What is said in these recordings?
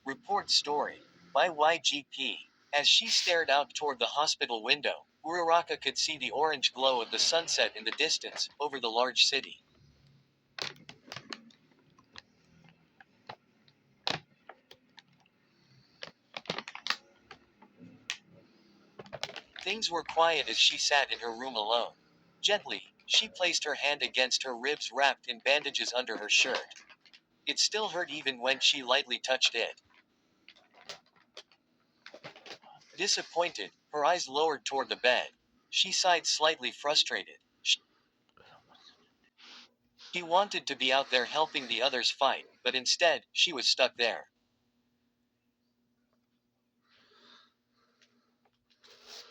Report story. By YGP. As she stared out toward the hospital window, Uraraka could see the orange glow of the sunset in the distance, over the large city. Things were quiet as she sat in her room alone. Gently, she placed her hand against her ribs wrapped in bandages under her shirt. It still hurt even when she lightly touched it. Disappointed, her eyes lowered toward the bed. She sighed slightly frustrated. She wanted to be out there helping the others fight, but instead, she was stuck there.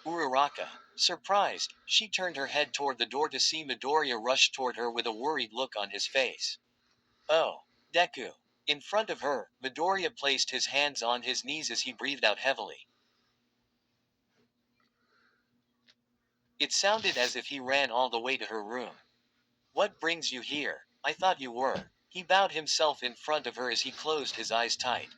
Uraraka. Surprised, she turned her head toward the door to see Midoriya rush toward her with a worried look on his face. Oh. Deku. In front of her, Midoriya placed his hands on his knees as he breathed out heavily. It sounded as if he ran all the way to her room. What brings you here? I thought you were. He bowed himself in front of her as he closed his eyes tight.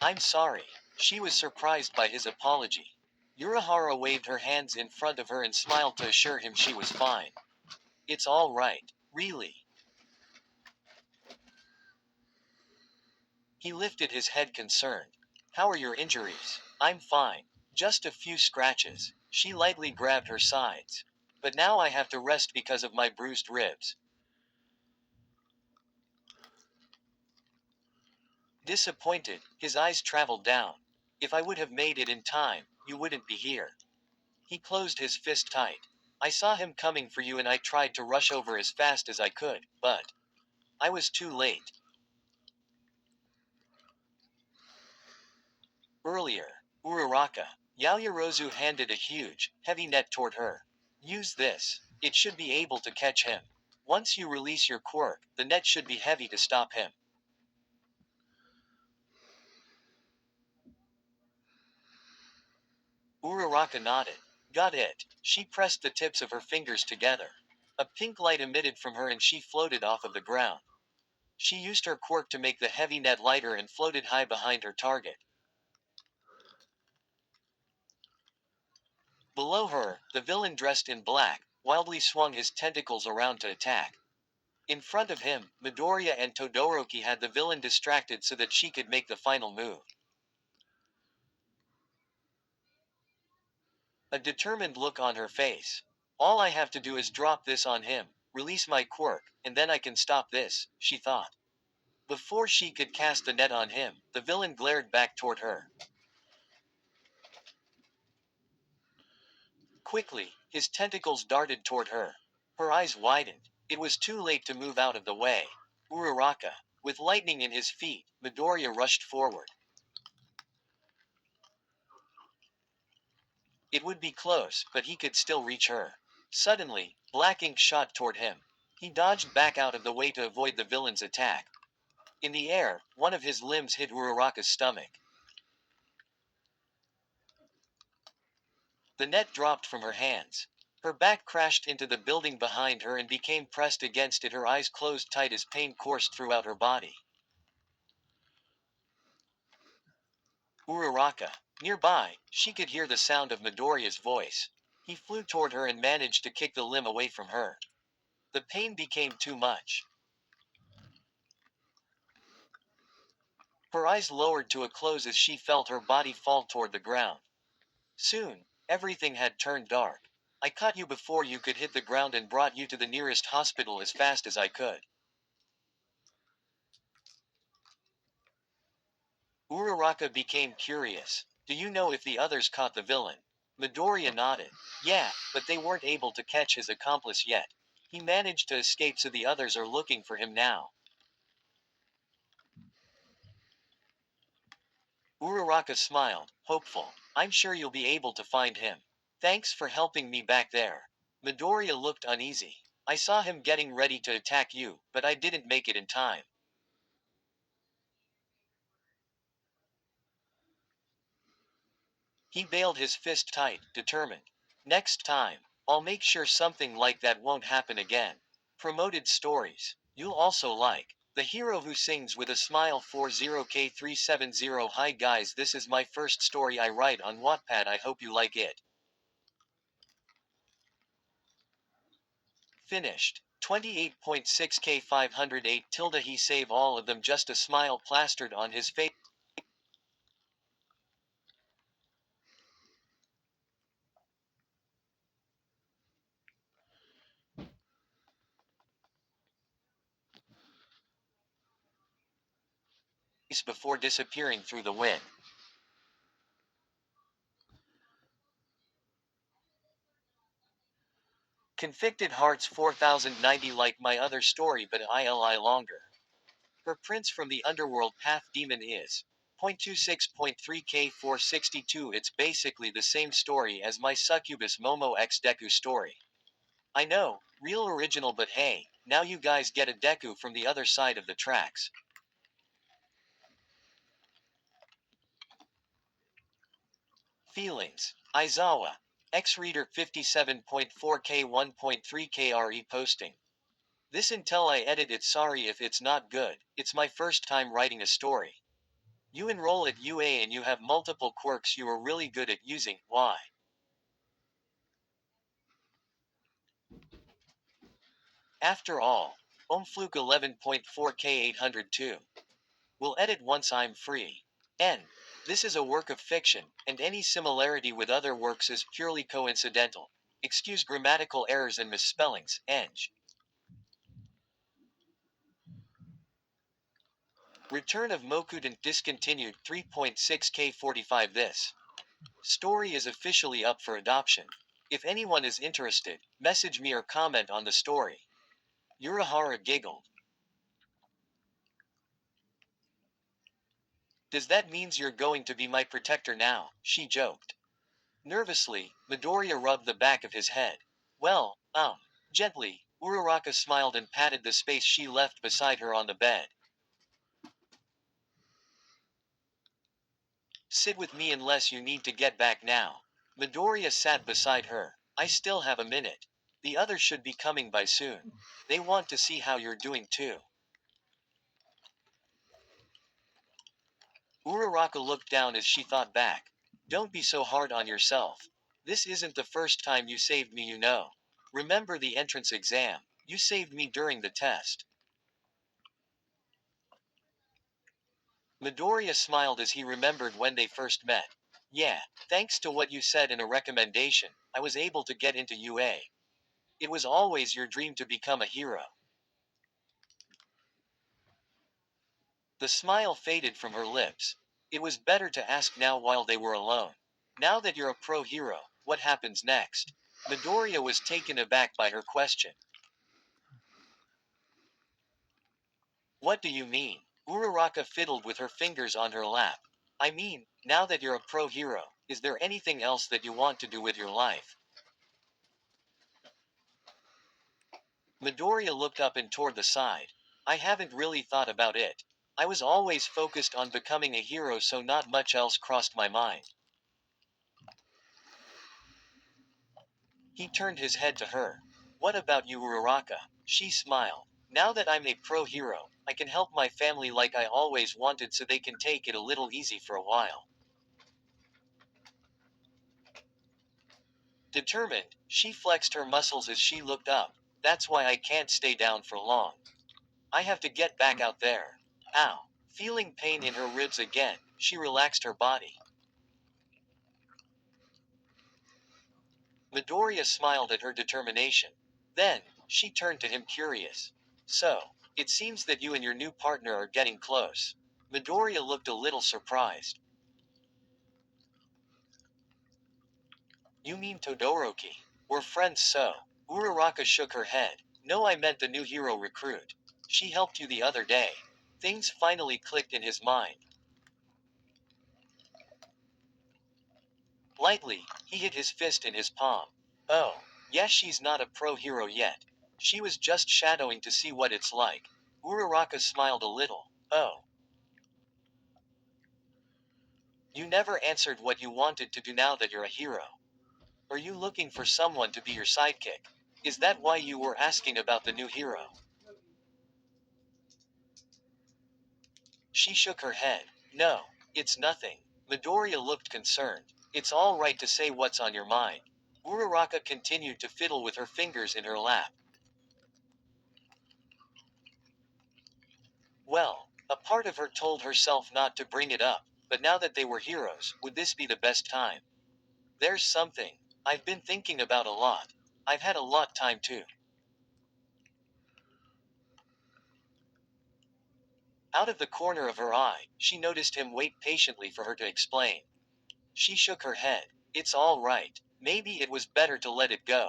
I'm sorry. She was surprised by his apology. Urahara waved her hands in front of her and smiled to assure him she was fine. It's all right. Really. He lifted his head concerned. How are your injuries? I'm fine. Just a few scratches. She lightly grabbed her sides. But now I have to rest because of my bruised ribs. Disappointed, his eyes traveled down. If I would have made it in time, you wouldn't be here. He closed his fist tight. I saw him coming for you and I tried to rush over as fast as I could, but I was too late. Earlier, Uraraka. Yaoyorozu handed a huge, heavy net toward her. Use this. It should be able to catch him. Once you release your quirk, the net should be heavy to stop him. Uraraka nodded. Got it. She pressed the tips of her fingers together. A pink light emitted from her and she floated off of the ground. She used her quirk to make the heavy net lighter and floated high behind her target. Below her, the villain dressed in black, wildly swung his tentacles around to attack. In front of him, Midoriya and Todoroki had the villain distracted so that she could make the final move. A determined look on her face. All I have to do is drop this on him, release my quirk, and then I can stop this, she thought. Before she could cast the net on him, the villain glared back toward her. Quickly, his tentacles darted toward her. Her eyes widened. It was too late to move out of the way. Uraraka. With lightning in his feet, Midoriya rushed forward. It would be close, but he could still reach her. Suddenly, black ink shot toward him. He dodged back out of the way to avoid the villain's attack. In the air, one of his limbs hit Uraraka's stomach. The net dropped from her hands. Her back crashed into the building behind her and became pressed against it, her eyes closed tight as pain coursed throughout her body. Uraraka. Nearby, she could hear the sound of Midoriya's voice. He flew toward her and managed to kick the limb away from her. The pain became too much. Her eyes lowered to a close as she felt her body fall toward the ground. Soon, everything had turned dark. I caught you before you could hit the ground and brought you to the nearest hospital as fast as I could. Uraraka became curious. Do you know if the others caught the villain? Midoriya nodded. Yeah, but they weren't able to catch his accomplice yet. He managed to escape, so the others are looking for him now. Uraraka smiled, hopeful. I'm sure you'll be able to find him. Thanks for helping me back there. Midoriya looked uneasy. I saw him getting ready to attack you, but I didn't make it in time. He baled his fist tight, determined. Next time, I'll make sure something like that won't happen again. Promoted stories. You'll also like. The hero who sings with a smile 40K370. Hi guys, this is my first story I write on Wattpad. I hope you like it. Finished. 28.6K 508 tilde he save all of them just a smile plastered on his face before disappearing through the wind. Convicted Hearts 4090 like my other story but ILI longer. Her prince from the underworld path demon is 0.26.3K 462. It's basically the same story as my succubus Momo X Deku story. I know, real original but hey, now you guys get a Deku from the other side of the tracks. Feelings. Izawa. X-Reader 57.4K 1.3K RE posting. This until I edit it, sorry if it's not good, it's my first time writing a story. You enroll at UA and you have multiple quirks you are really good at using, why? After all. Omfluke 11.4K 802. Will edit once I'm free. N. This is a work of fiction, and any similarity with other works is purely coincidental. Excuse grammatical errors and misspellings, Eng. Return of Mokuden discontinued 3.6K45. This story is officially up for adoption. If anyone is interested, message me or comment on the story. Urahara giggled. Does that means you're going to be my protector now? She joked. Nervously, Midoriya rubbed the back of his head. Well, gently, Uraraka smiled and patted the space she left beside her on the bed. Sit with me unless you need to get back now. Midoriya sat beside her. I still have a minute. The others should be coming by soon. They want to see how you're doing too. Uraraka looked down as she thought back. Don't be so hard on yourself. This isn't the first time you saved me, you know. Remember the entrance exam? You saved me during the test. Midoriya smiled as he remembered when they first met. Yeah, thanks to what you said in a recommendation, I was able to get into UA. It was always your dream to become a hero. The smile faded from her lips. It was better to ask now while they were alone. Now that you're a pro hero, what happens next? Midoriya was taken aback by her question. What do you mean? Uraraka fiddled with her fingers on her lap. I mean, now that you're a pro hero, is there anything else that you want to do with your life? Midoriya looked up and toward the side. I haven't really thought about it. I was always focused on becoming a hero, so not much else crossed my mind. He turned his head to her. What about you, Uraraka? She smiled. Now that I'm a pro hero, I can help my family like I always wanted, so they can take it a little easy for a while. Determined, she flexed her muscles as she looked up. That's why I can't stay down for long. I have to get back out there. Ow. Feeling pain in her ribs again, she relaxed her body. Midoriya smiled at her determination. Then, she turned to him curious. So, it seems that you and your new partner are getting close. Midoriya looked a little surprised. You mean Todoroki? We're friends, so. Uraraka shook her head. No, I meant the new hero recruit. She helped you the other day. Things finally clicked in his mind. Lightly, he hit his fist in his palm. Oh, yes, she's not a pro hero yet. She was just shadowing to see what it's like. Uraraka smiled a little. Oh. You never answered what you wanted to do now that you're a hero. Are you looking for someone to be your sidekick? Is that why you were asking about the new hero? She shook her head. No, it's nothing. Midoriya looked concerned. It's all right to say what's on your mind. Uraraka continued to fiddle with her fingers in her lap. Well, a part of her told herself not to bring it up, but now that they were heroes, would this be the best time? There's something I've been thinking about a lot. I've had a lot time too. Out of the corner of her eye, she noticed him wait patiently for her to explain. She shook her head. It's all right. Maybe it was better to let it go.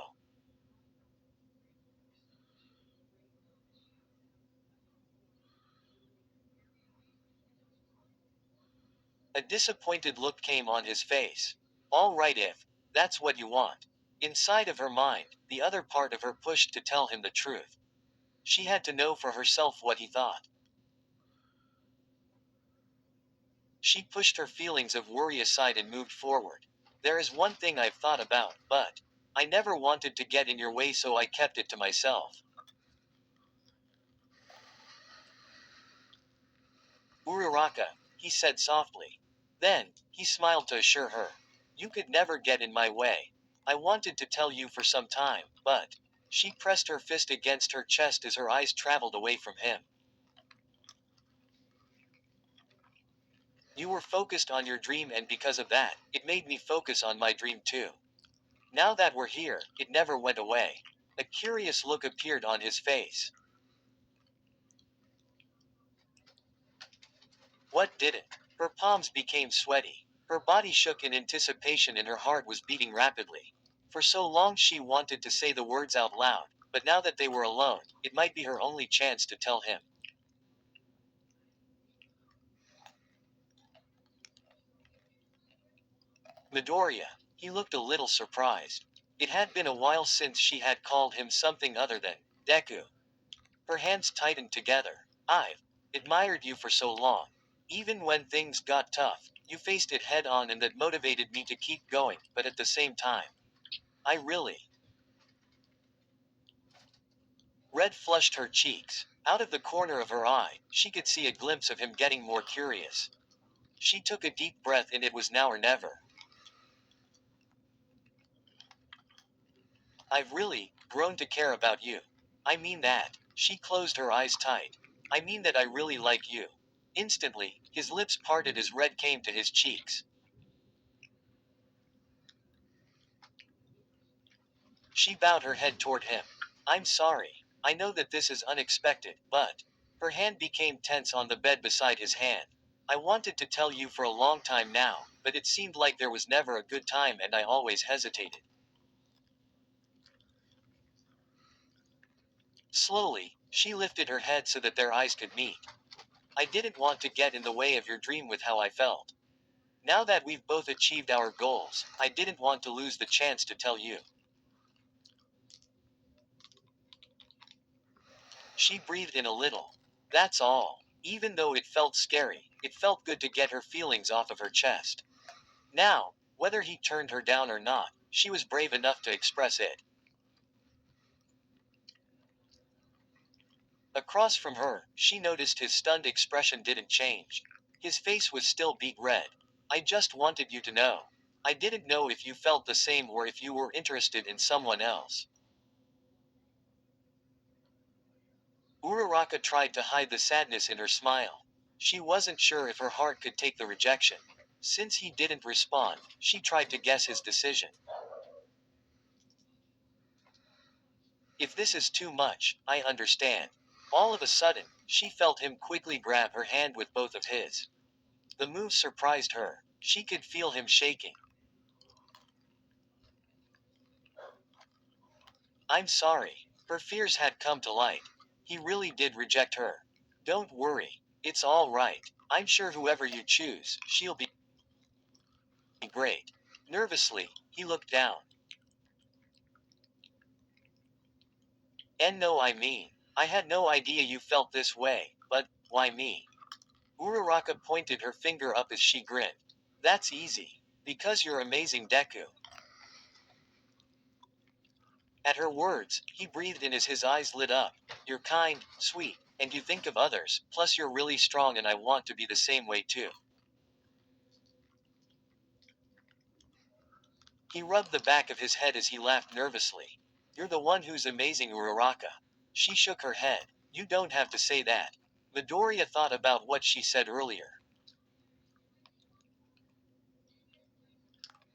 A disappointed look came on his face. All right if that's what you want. Inside of her mind, the other part of her pushed to tell him the truth. She had to know for herself what he thought. She pushed her feelings of worry aside and moved forward. There is one thing I've thought about, but I never wanted to get in your way, so I kept it to myself. Uraraka, he said softly. Then, he smiled to assure her. You could never get in my way. I wanted to tell you for some time, but. She pressed her fist against her chest as her eyes traveled away from him. You were focused on your dream, and because of that, it made me focus on my dream too. Now that we're here, it never went away. A curious look appeared on his face. What didn't? Her palms became sweaty. Her body shook in anticipation and her heart was beating rapidly. For so long she wanted to say the words out loud, but now that they were alone, it might be her only chance to tell him. Midoriya. He looked a little surprised. It had been a while since she had called him something other than Deku. Her hands tightened together. I've admired you for so long. Even when things got tough, you faced it head on, and that motivated me to keep going, but at the same time, I really. Red flushed her cheeks. Out of the corner of her eye, she could see a glimpse of him getting more curious. She took a deep breath, and it was now or never. I've really grown to care about you. I mean that. She closed her eyes tight. I mean that I really like you. Instantly, his lips parted as red came to his cheeks. She bowed her head toward him. I'm sorry. I know that this is unexpected, but. Her hand became tense on the bed beside his hand. I wanted to tell you for a long time now, but it seemed like there was never a good time and I always hesitated. Slowly, she lifted her head so that their eyes could meet. I didn't want to get in the way of your dream with how I felt. Now that we've both achieved our goals, I didn't want to lose the chance to tell you. She breathed in a little. That's all. Even though it felt scary, it felt good to get her feelings off of her chest. Now, whether he turned her down or not, she was brave enough to express it. Across from her, she noticed his stunned expression didn't change. His face was still beet red. I just wanted you to know. I didn't know if you felt the same or if you were interested in someone else. Uraraka tried to hide the sadness in her smile. She wasn't sure if her heart could take the rejection. Since he didn't respond, she tried to guess his decision. If this is too much, I understand. All of a sudden, she felt him quickly grab her hand with both of his. The move surprised her. She could feel him shaking. I'm sorry. Her fears had come to light. He really did reject her. Don't worry. It's all right. I'm sure whoever you choose, she'll be great. Nervously, he looked down. And no, I mean, I had no idea you felt this way, but why me? Uraraka pointed her finger up as she grinned. That's easy. Because you're amazing, Deku. At her words, he breathed in as his eyes lit up. You're kind, sweet, And you think of others, plus you're really strong and I want to be the same way too. He rubbed the back of his head as he laughed nervously. You're the one who's amazing, Uraraka. She shook her head. You don't have to say that. Midoriya thought about what she said earlier.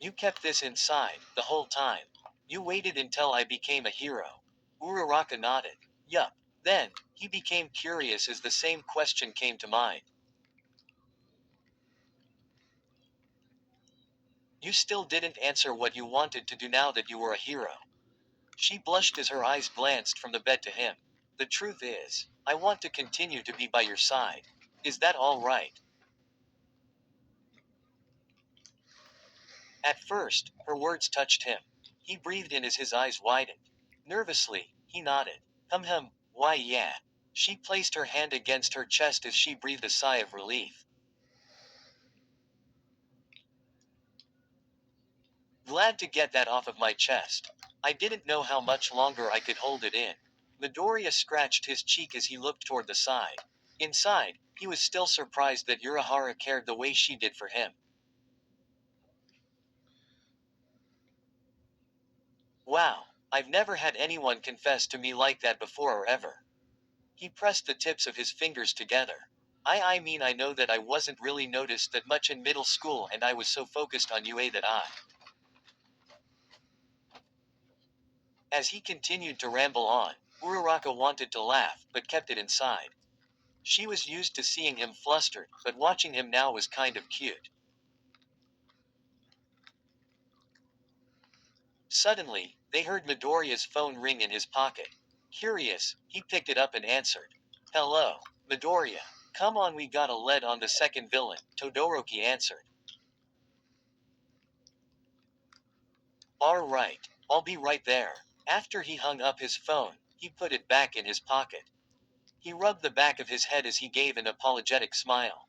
You kept this inside, the whole time. You waited until I became a hero. Uraraka nodded. Yup. Then, he became curious as the same question came to mind. You still didn't answer what you wanted to do now that you were a hero. She blushed as her eyes glanced from the bed to him. The truth is, I want to continue to be by your side. Is that all right? At first, her words touched him. He breathed in as his eyes widened. Nervously, he nodded. Why yeah. She placed her hand against her chest as she breathed a sigh of relief. Glad to get that off of my chest. I didn't know how much longer I could hold it in. Midoriya scratched his cheek as he looked toward the side. Inside, he was still surprised that Urahara cared the way she did for him. Wow, I've never had anyone confess to me like that before or ever. He pressed the tips of his fingers together. I mean I know that I wasn't really noticed that much in middle school and I was so focused on UA that I. As he continued to ramble on, Uraraka wanted to laugh, but kept it inside. She was used to seeing him flustered, but watching him now was kind of cute. Suddenly, they heard Midoriya's phone ring in his pocket. Curious, he picked it up and answered. Hello, Midoriya. Come on, we got a lead on the second villain, Todoroki answered. Alright, I'll be right there. After he hung up his phone, he put it back in his pocket. He rubbed the back of his head as he gave an apologetic smile.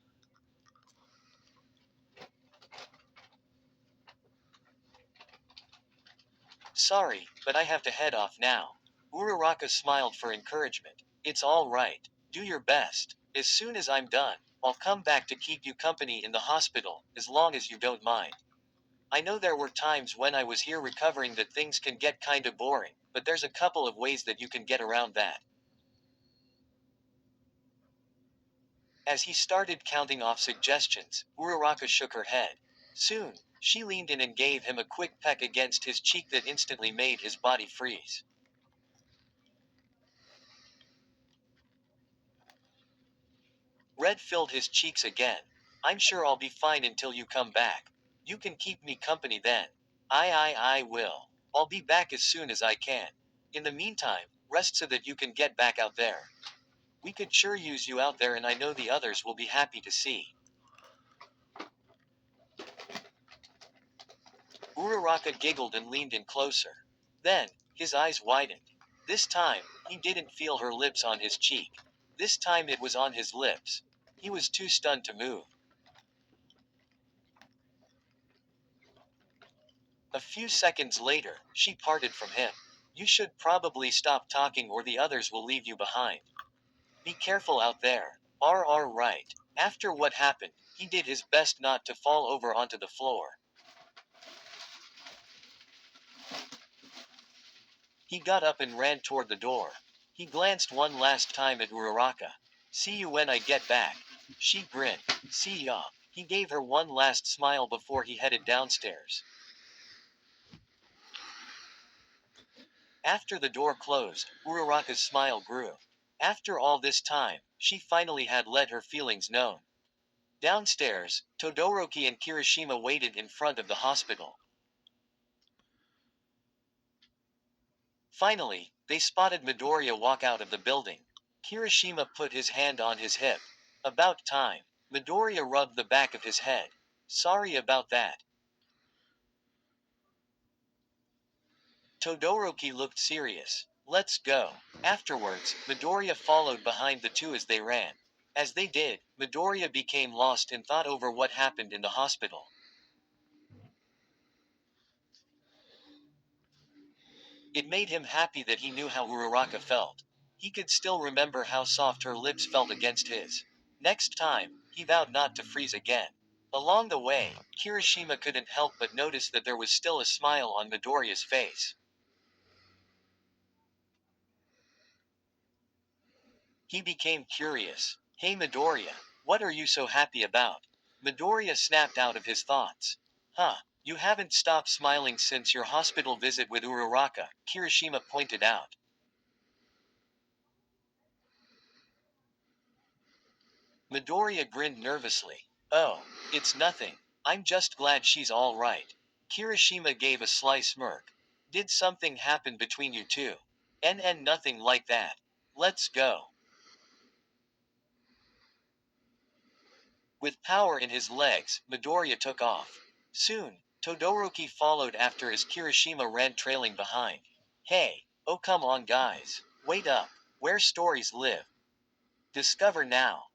Sorry, but I have to head off now. Uraraka smiled for encouragement. It's all right. Do your best. As soon as I'm done, I'll come back to keep you company in the hospital, as long as you don't mind. I know there were times when I was here recovering that things can get kinda boring, but there's a couple of ways that you can get around that. As he started counting off suggestions, Uraraka shook her head. Soon, she leaned in and gave him a quick peck against his cheek that instantly made his body freeze. Red filled his cheeks again. I'm sure I'll be fine until you come back. You can keep me company then. I will. I'll be back as soon as I can. In the meantime, rest so that you can get back out there. We could sure use you out there and I know the others will be happy to see. Uraraka giggled and leaned in closer. Then, his eyes widened. This time, he didn't feel her lips on his cheek. This time it was on his lips. He was too stunned to move. A few seconds later, she parted from him. You should probably stop talking or the others will leave you behind. Be careful out there. Right. After what happened, he did his best not to fall over onto the floor. He got up and ran toward the door. He glanced one last time at Uraraka. See you when I get back. She grinned. See ya. He gave her one last smile before he headed downstairs. After the door closed, Uraraka's smile grew. After all this time, she finally had let her feelings known. Downstairs, Todoroki and Kirishima waited in front of the hospital. Finally, they spotted Midoriya walk out of the building. Kirishima put his hand on his hip. About time. Midoriya rubbed the back of his head. Sorry about that. Todoroki looked serious. Let's go. Afterwards, Midoriya followed behind the two as they ran. As they did, Midoriya became lost in thought over what happened in the hospital. It made him happy that he knew how Uraraka felt. He could still remember how soft her lips felt against his. Next time, he vowed not to freeze again. Along the way, Kirishima couldn't help but notice that there was still a smile on Midoriya's face. He became curious. Hey Midoriya, what are you so happy about? Midoriya snapped out of his thoughts. Huh, you haven't stopped smiling since your hospital visit with Uraraka, Kirishima pointed out. Midoriya grinned nervously. Oh, it's nothing. I'm just glad she's all right. Kirishima gave a sly smirk. Did something happen between you two? Nothing like that. Let's go. With power in his legs, Midoriya took off. Soon, Todoroki followed after as Kirishima ran trailing behind. Hey, oh come on guys. Wait up. Where stories live. Discover now.